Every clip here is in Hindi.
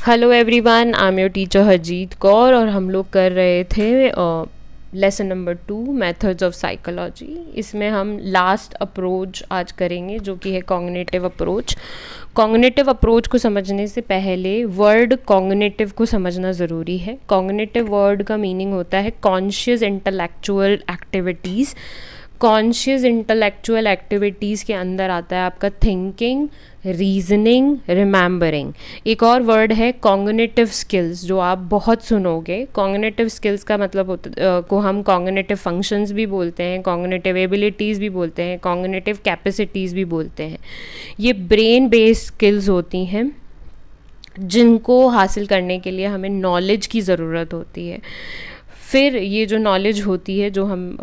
Hello everyone, I am your teacher Harjeet Kaur और हम लोग कर रहे थे lesson number 2 methods of psychology. इसमें हम लास्ट अप्रोच आज करेंगे जो कि है कॉग्निटिव अप्रोच। कॉग्निटिव अप्रोच को समझने से पहले वर्ड कॉग्निटिव को समझना ज़रूरी है। कॉग्निटिव वर्ड का मीनिंग होता है conscious intellectual activities. Conscious intellectual activities के अंदर आता है आपका थिंकिंग, रीजनिंग, रिमेंबरिंग। एक और वर्ड है कॉग्निटिव स्किल्स जो आप बहुत सुनोगे। कॉग्निटिव स्किल्स का मतलब को हम कॉग्निटिव फंक्शंस भी बोलते हैं, कॉग्निटिव एबिलिटीज़ भी बोलते हैं, कॉग्निटिव कैपेसिटीज़ भी बोलते हैं। ये ब्रेन बेस्ड स्किल्स होती हैं जिनको हासिल करने के लिए हमें नॉलेज की ज़रूरत होती है। फिर ये जो नॉलेज होती है, जो हम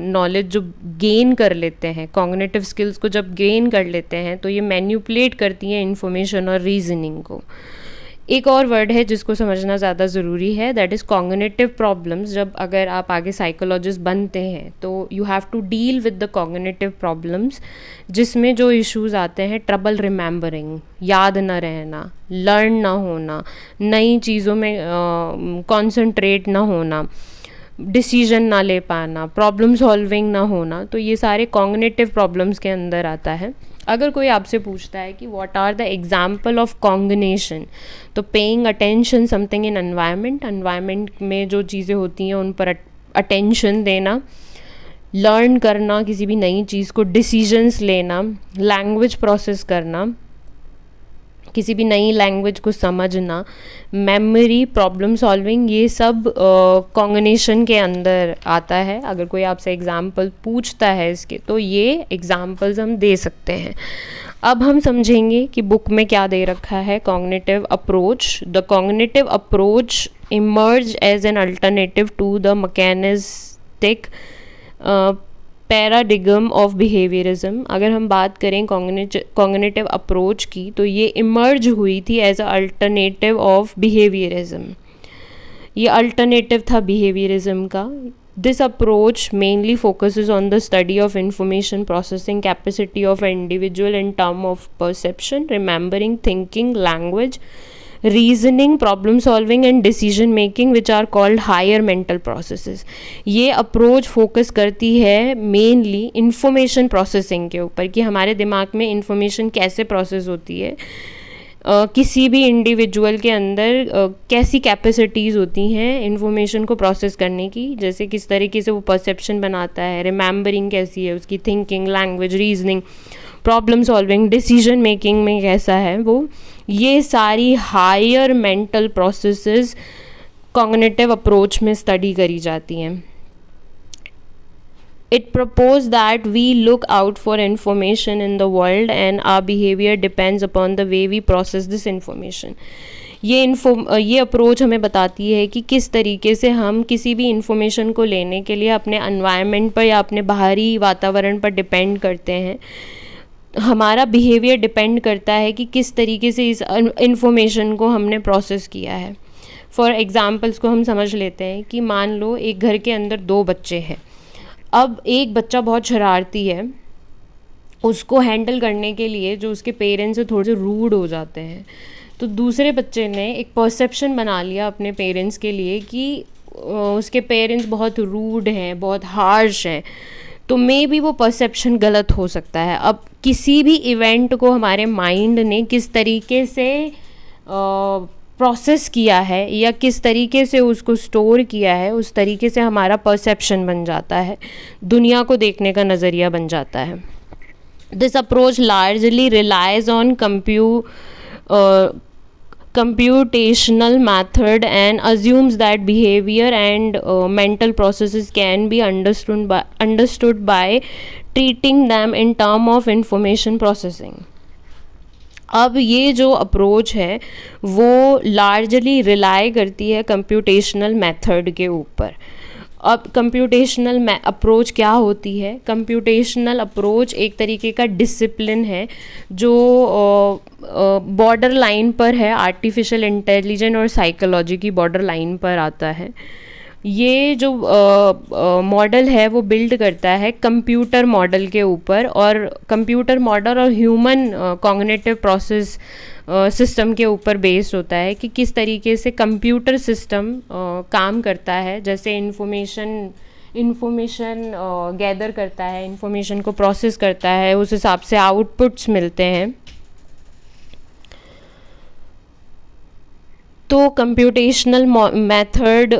नॉलेज जो गेन कर लेते हैं, कॉग्निटिव स्किल्स को जब गेन कर लेते हैं तो ये मैन्युपुलेट करती हैं इंफॉर्मेशन और रीजनिंग को। एक और वर्ड है जिसको समझना ज़्यादा ज़रूरी है, दैट इज़ कॉग्निटिव प्रॉब्लम्स। जब अगर आप आगे साइकोलॉजिस्ट बनते हैं तो you have to deal with the cognitive problems, जिसमें जो इश्यूज़ आते हैं ट्रबल रिमेंबरिंग, याद न रहना, लर्न ना होना, नई चीज़ों में कॉन्सेंट्रेट ना होना, डिसीजन ना ले पाना, प्रॉब्लम सॉल्विंग ना होना। तो ये सारे कॉग्निटिव प्रॉब्लम्स के अंदर आता है। अगर कोई आपसे पूछता है कि what are the example of cognition, तो paying attention something in environment, environment में जो चीज़ें होती हैं उन पर अटेंशन देना, लर्न करना किसी भी नई चीज़ को, डिसीजंस लेना, लैंग्वेज प्रोसेस करना, किसी भी नई लैंग्वेज को समझना, मेमोरी, प्रॉब्लम सॉल्विंग, ये सब कॉग्निशन के अंदर आता है। अगर कोई आपसे एग्जाम्पल पूछता है इसके तो ये एग्जाम्पल्स हम दे सकते हैं। अब हम समझेंगे कि बुक में क्या दे रखा है। Cognitive approach, the cognitive approach emerge as an alternative to the mechanistic paradigm of behaviourism. अगर हम बात करें कॉग्निटिव अप्रोच की तो ये इमर्ज हुई थी as a alternative of behaviourism. ये अल्टरनेटिव था बिहेवियरिज्म का। This approach mainly focuses on the study of information processing capacity of an individual in term of perception, remembering, thinking, language, reasoning, problem solving and decision making which are called higher mental processes. ये अप्रोच फोकस करती है मेनली इंफॉर्मेशन प्रोसेसिंग के ऊपर कि हमारे दिमाग में इंफॉर्मेशन कैसे प्रोसेस होती है, किसी भी इंडिविजुअल के अंदर कैसी कैपेसिटीज़ होती हैं इंफॉर्मेशन को प्रोसेस करने की, जैसे किस तरीके से वो परसेप्शन बनाता है, रिमेंबरिंग कैसी है उसकी, thinking, language, reasoning, problem solving, decision making में कैसा है वो। ये सारी higher mental processes cognitive approach में स्टडी करी जाती हैं। It proposed that we look out for information in the world and our behavior depends upon the way we process this information. ये अप्रोच हमें बताती है कि किस तरीके से हम किसी भी इंफॉर्मेशन को लेने के लिए अपने एनवायरनमेंट पर या अपने बाहरी वातावरण पर डिपेंड करते हैं। हमारा बिहेवियर डिपेंड करता है कि किस तरीके से इस इंफॉर्मेशन को हमने प्रोसेस किया है। फॉर एग्ज़ाम्पल्स को हम समझ लेते हैं कि मान लो एक घर के अंदर 2 बच्चे हैं। अब एक बच्चा बहुत शरारती है, उसको हैंडल करने के लिए जो उसके पेरेंट्स हैं थोड़े से रूड हो जाते हैं, तो दूसरे बच्चे ने एक परसेप्शन बना लिया अपने पेरेंट्स के लिए कि उसके पेरेंट्स बहुत रूड हैं, बहुत हार्श हैं। तो मे बी वो परसेप्शन गलत हो सकता है। अब किसी भी इवेंट को हमारे माइंड ने किस तरीके से प्रोसेस किया है या किस तरीके से उसको स्टोर किया है, उस तरीके से हमारा परसेप्शन बन जाता है, दुनिया को देखने का नज़रिया बन जाता है। This approach largely relies on computational method and assumes that behavior and mental processes can be understood by treating them in term of information processing. अब ये जो अप्रोच है वो लार्जली रिलाई करती है कंप्यूटेशनल मेथड के ऊपर। अब कंप्यूटेशनल अप्रोच क्या होती है? कंप्यूटेशनल अप्रोच एक तरीके का डिसिप्लिन है जो बॉर्डर लाइन पर है, आर्टिफिशियल इंटेलिजेंस और साइकोलॉजी की बॉर्डर लाइन पर आता है। ये जो मॉडल है वो बिल्ड करता है कंप्यूटर मॉडल के ऊपर, और कंप्यूटर मॉडल और ह्यूमन कॉग्निटिव प्रोसेस सिस्टम के ऊपर बेस्ड होता है कि किस तरीके से कंप्यूटर सिस्टम काम करता है। जैसे इन्फॉर्मेशन गैदर करता है, इन्फॉर्मेशन को प्रोसेस करता है, उस हिसाब से आउटपुट्स मिलते हैं। तो कंप्यूटेशनल मेथड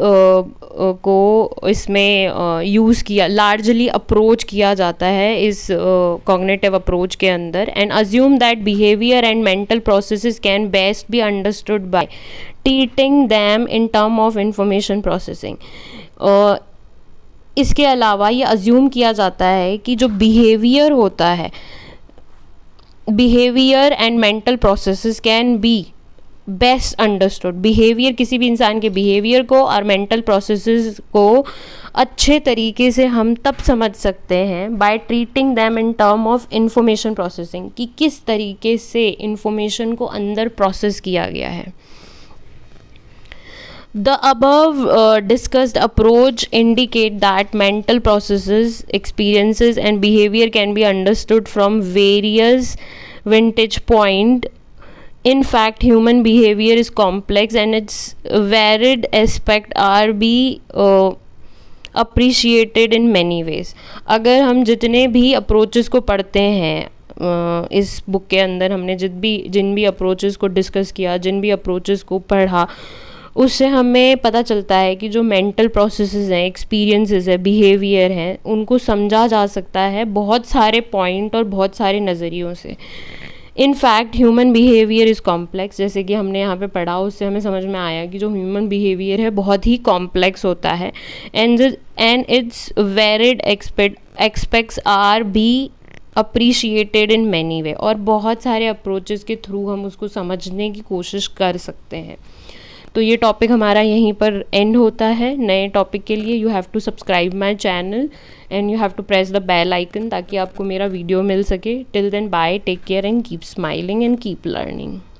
को इसमें यूज़ किया, लार्जली अप्रोच किया जाता है इस कॉग्निटिव अप्रोच के अंदर, and assume that behaviour and mental processes can best be understood by treating them in term of information processing. इसके अलावा ये अज्यूम किया जाता है कि जो बिहेवियर होता है, behaviour and mental processes can be best understood. Behaviour, किसी भी इंसान के बिहेवियर को और मेंटल प्रोसेसेस को अच्छे तरीके से हम तब समझ सकते हैं by treating them in term of information processing, कि किस तरीके से इंफॉर्मेशन को अंदर प्रोसेस किया गया है। The above discussed approach indicate that mental processes, experiences and behavior can be understood from various vantage point. In fact, human behavior is complex and its varied aspect are be appreciated in many ways. अगर हम जितने भी अप्रोचेस को पढ़ते हैं इस बुक के अंदर, हमने जिन भी अप्रोचेस को डिस्कस किया, जिन भी अप्रोचेस को पढ़ा, उससे हमें पता चलता है कि जो मेंटल प्रोसेसेस हैं, एक्सपीरियंसेस है, बिहेवियर हैं, उनको समझा जा सकता है बहुत सारे पॉइंट और बहुत सारे नज़रियों से। In fact human behaviour is complex, जैसे कि हमने यहाँ पे पढ़ा, उससे हमें समझ में आया कि जो ह्यूमन बिहेवियर है बहुत ही कॉम्प्लेक्स होता है, and it's varied aspects are be appreciated in many way, और बहुत सारे अप्रोचेस के थ्रू हम उसको समझने की कोशिश कर सकते हैं। तो ये टॉपिक हमारा यहीं पर एंड होता है। नए टॉपिक के लिए you have to subscribe my channel and you have to press the bell icon, ताकि आपको मेरा वीडियो मिल सके। Till then bye, take care and keep smiling and keep learning.